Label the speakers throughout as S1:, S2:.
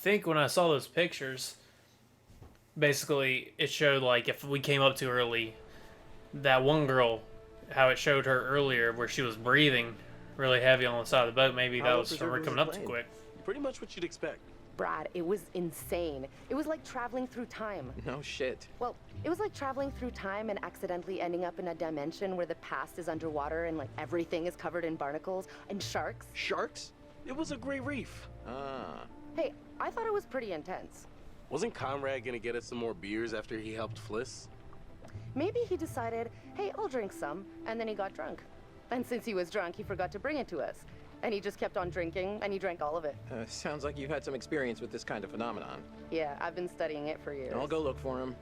S1: think when I saw those pictures, basically it showed like if we came up too early, that one girl, how it showed her earlier where she was breathing really heavy on the side of the boat. Maybe that was from her coming up too quick.
S2: Pretty much what you'd expect.
S3: Brad, it was insane. It was like traveling through time.
S4: No shit.
S3: Well, it was like traveling through time and accidentally ending up in a dimension where the past is underwater and like everything is covered in barnacles and sharks.
S2: Sharks? It was a great reef.
S4: Ah.
S3: Hey, I thought it was pretty intense.
S2: Wasn't Conrad gonna get us some more beers after he helped Fliss?
S3: Maybe he decided, hey, I'll drink some, and then he got drunk. And since he was drunk, he forgot to bring it to us. And he just kept on drinking, and he drank all of it.
S4: Sounds like you've had some experience with this kind of phenomenon.
S3: Yeah, I've been studying it for years.
S4: I'll go look for him.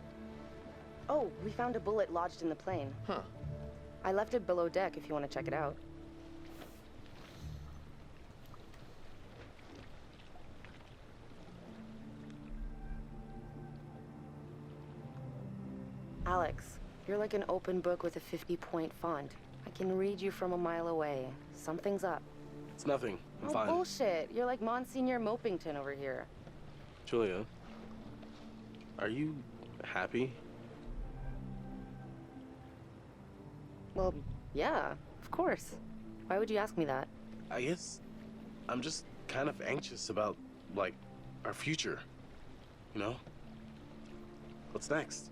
S3: Oh, we found a bullet lodged in the plane.
S4: Huh.
S3: I left it below deck if you want to check it out. Alex, you're like an open book with a 50-point font. I can read you from a mile away. Something's up.
S2: It's nothing. I'm fine.
S3: Bullshit. You're like Monsignor Mopington over here.
S2: Julia, are you happy?
S3: Well, yeah, of course. Why would you ask me that?
S2: I guess I'm just kind of anxious about, like, our future. You know? What's next?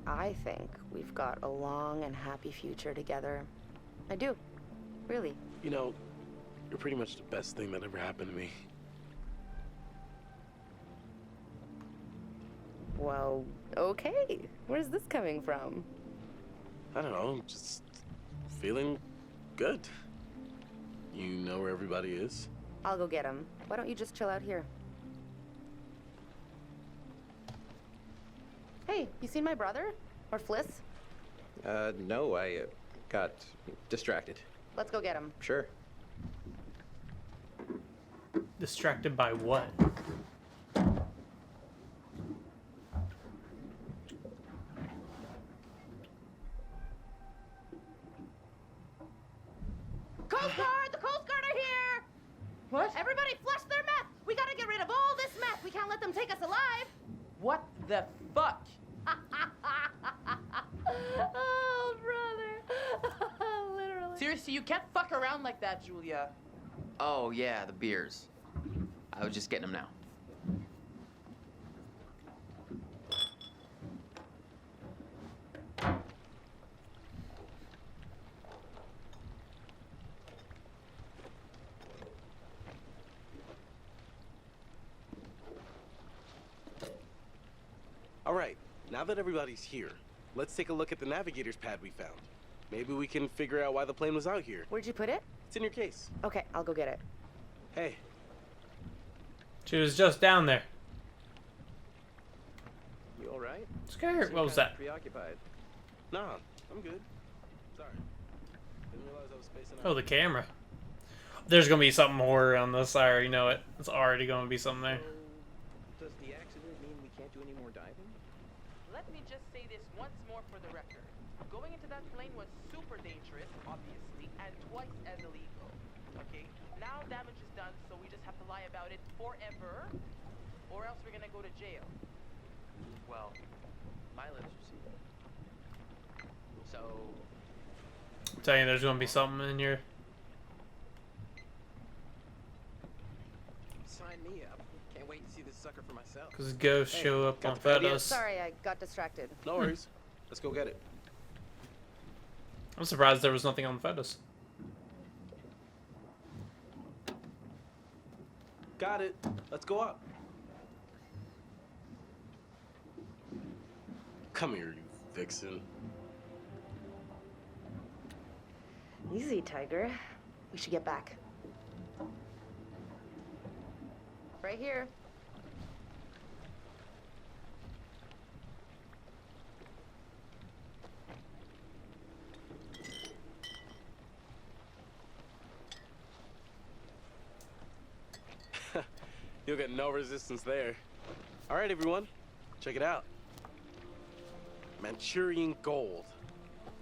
S3: I think we've got a long and happy future together. I do. Really.
S2: You know, you're pretty much the best thing that ever happened to me.
S3: Well, okay. Where's this coming from?
S2: I don't know, just feeling good. You know where everybody is?
S3: I'll go get him. Why don't you just chill out here? Hey, you seen my brother? Or Fliss?
S4: No, I got distracted.
S3: Let's go get him.
S4: Sure.
S1: Distracted by what?
S3: Coast Guard! The Coast Guard are here!
S5: What?
S3: Everybody flush their meth! We gotta get rid of all this meth! We can't let them take us alive!
S5: What the fuck?
S3: Oh, brother. Literally.
S5: Seriously, you can't fuck around like that, Julia.
S6: Oh, yeah, the beers. I was just getting them now.
S2: All right, now that everybody's here, let's take a look at the navigator's pad we found. Maybe we can figure out why the plane was out here.
S3: Where'd you put it?
S2: It's in your case.
S3: Okay, I'll go get it.
S2: Hey.
S1: She was just down there.
S4: You all right?
S1: Scared. What was that?
S4: Preoccupied.
S2: Nah, I'm good. Sorry. Didn't realize I was spacing out.
S1: Oh, the camera. There's gonna be something horror on this. I already know it. It's already gonna be something there.
S4: Does the accident mean we can't do any more diving?
S5: Let me just say this once more for the record. Going into that plane was super dangerous, obviously, and twice as illegal. Okay, now damage is done, so we just have to lie about it forever, or else we're gonna go to jail.
S6: Well, my lips are sealed. So,
S1: I'm telling you, there's gonna be something in here.
S4: Sign me up. Can't wait to see this sucker for myself.
S1: Cause ghosts show up
S2: got
S1: on
S2: the pad yet?
S1: photos.
S3: Sorry, I got distracted.
S2: No worries. Let's go get it.
S1: I'm surprised there was nothing on the photos.
S2: Got it. Let's go up. Come here, you vixen.
S3: Easy, Tiger. We should get back. Right here.
S2: You'll get no resistance there. All right, everyone. Check it out. Manchurian gold.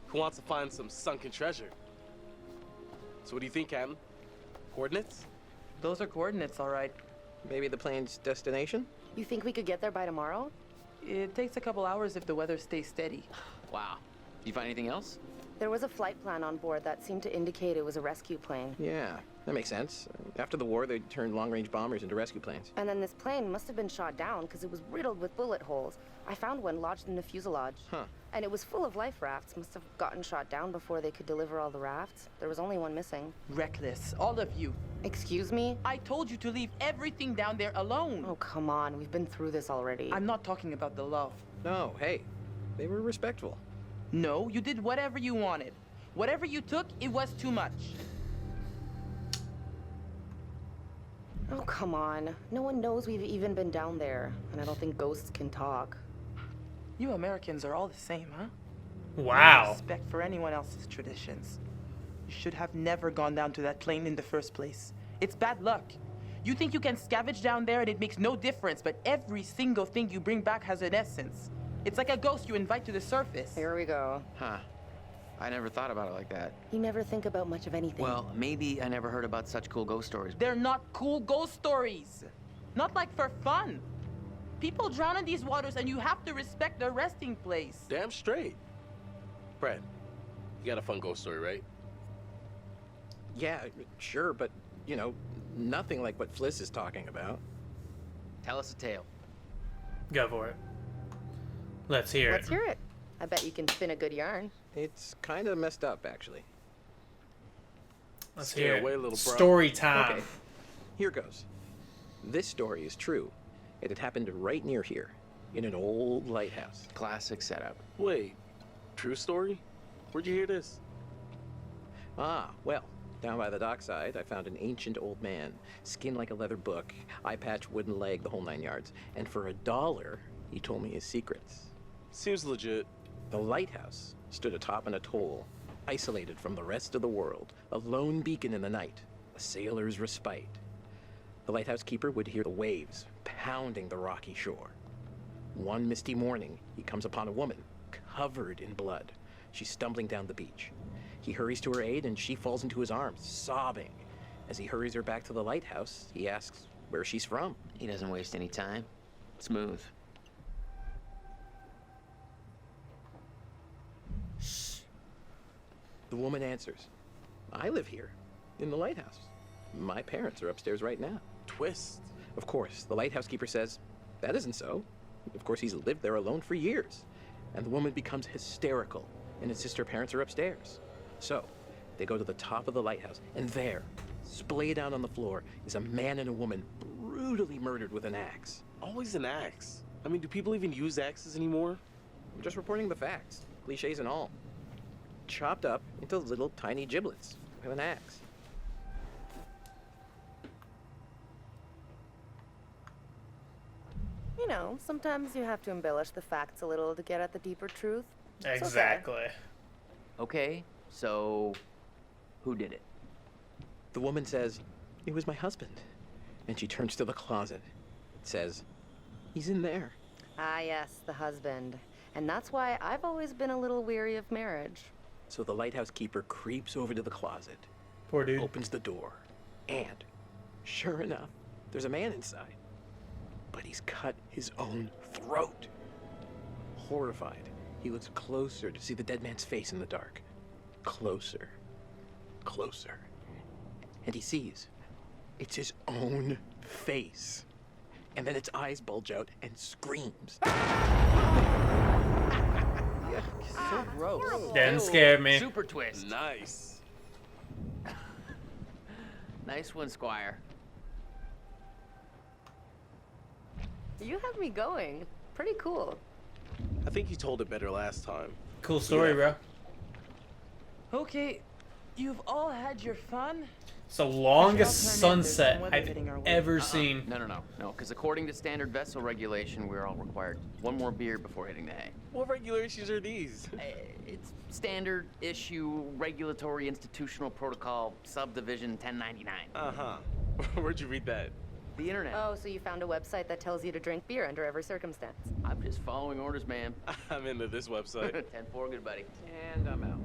S2: Who wants to find some sunken treasure? So what do you think, Captain? Coordinates?
S5: Those are coordinates, all right.
S4: Maybe the plane's destination?
S3: You think we could get there by tomorrow?
S5: It takes a couple hours if the weather stays steady.
S6: Wow. You find anything else?
S3: There was a flight plan on board that seemed to indicate it was a rescue plane.
S4: Yeah, that makes sense. After the war, they turned long-range bombers into rescue planes.
S3: And then this plane must have been shot down because it was riddled with bullet holes. I found one lodged in the fuselage.
S4: Huh.
S3: And it was full of life rafts. Must have gotten shot down before they could deliver all the rafts. There was only one missing.
S5: Reckless, all of you.
S3: Excuse me?
S5: I told you to leave everything down there alone.
S3: Oh, come on. We've been through this already.
S5: I'm not talking about the love.
S4: No, hey, they were respectful.
S5: No, you did whatever you wanted. Whatever you took, it was too much.
S3: Oh, come on. No one knows we've even been down there. And I don't think ghosts can talk.
S5: You Americans are all the same, huh?
S1: Wow.
S5: No respect for anyone else's traditions. You should have never gone down to that plane in the first place. It's bad luck. You think you can scavenge down there and it makes no difference, but every single thing you bring back has an essence. It's like a ghost you invite to the surface.
S3: Here we go.
S6: Huh. I never thought about it like that.
S3: You never think about much of anything.
S6: Well, maybe I never heard about such cool ghost stories.
S5: They're not cool ghost stories. Not like for fun. People drown in these waters and you have to respect their resting place.
S2: Damn straight. Brad, you got a fun ghost story, right?
S4: Yeah, sure, but, you know, nothing like what Fliss is talking about.
S6: Tell us a tale.
S1: Go for it. Let's hear
S3: Let's
S1: it.
S3: hear it. I bet you can spin a good yarn.
S4: It's kind of messed up, actually.
S1: Let's
S2: Scare
S1: hear it.
S2: away, little bro.
S1: Story time.
S4: Okay, here goes. This story is true. It had happened right near here, in an old lighthouse.
S6: Classic setup.
S2: Wait, true story? Where'd you hear this?
S4: Ah, well, down by the dockside, I found an ancient old man, skin like a leather book, eye patch, wooden leg, the whole 9 yards. And for $1, he told me his secrets.
S2: Seems legit.
S4: The lighthouse stood atop an atoll, isolated from the rest of the world, a lone beacon in the night, a sailor's respite. The lighthouse keeper would hear the waves pounding the rocky shore. One misty morning, he comes upon a woman, covered in blood. She's stumbling down the beach. He hurries to her aid, and she falls into his arms, sobbing. As he hurries her back to the lighthouse, he asks where she's from.
S6: He doesn't waste any time. Smooth.
S4: The woman answers, I live here, in the lighthouse. My parents are upstairs right now.
S2: Twist.
S4: Of course, the lighthouse keeper says, that isn't so. Of course, he's lived there alone for years. And the woman becomes hysterical and insists her parents are upstairs. So, they go to the top of the lighthouse, and there, splayed out on the floor, is a man and a woman brutally murdered with an axe.
S2: Always an axe. I mean, do people even use axes anymore?
S4: I'm just reporting the facts, cliches and all. Chopped up into little tiny giblets with an axe.
S3: You know, sometimes you have to embellish the facts a little to get at the deeper truth. It's okay.
S1: Exactly.
S6: Okay, so who did it?
S4: The woman says, it was my husband. And she turns to the closet. It says, he's in there.
S3: Ah, yes, the husband. And that's why I've always been a little weary of marriage.
S4: So the lighthouse keeper creeps over to the closet,
S1: Poor dude.
S4: opens the door, and sure enough, there's a man inside. But he's cut his own throat. Horrified, he looks closer to see the dead man's face in the dark. Closer, closer. And he sees it's his own face. And then its eyes bulge out and screams.
S5: So gross.
S1: Didn't scare me.
S6: Super twist.
S2: Nice.
S6: Nice one, Squire.
S3: You have me going. Pretty cool.
S2: I think you told it better last time.
S1: Cool story,
S2: Yeah.
S1: bro.
S5: Okay, you've all had your fun.
S1: It's the longest
S5: There's
S1: sunset
S5: some weather
S1: I've
S5: hitting our way.
S1: ever seen.
S6: No, because according to standard vessel regulation, we're all required one more beer before hitting the hay.
S2: What regulations are these?
S6: It's standard issue regulatory institutional protocol subdivision 1099.
S2: Uh-huh. Where'd you read that?
S6: The internet.
S3: Oh, so you found a website that tells you to drink beer under every circumstance.
S6: I'm just following orders, ma'am.
S2: I'm into this website.
S6: 10-4, good buddy.
S4: And I'm out.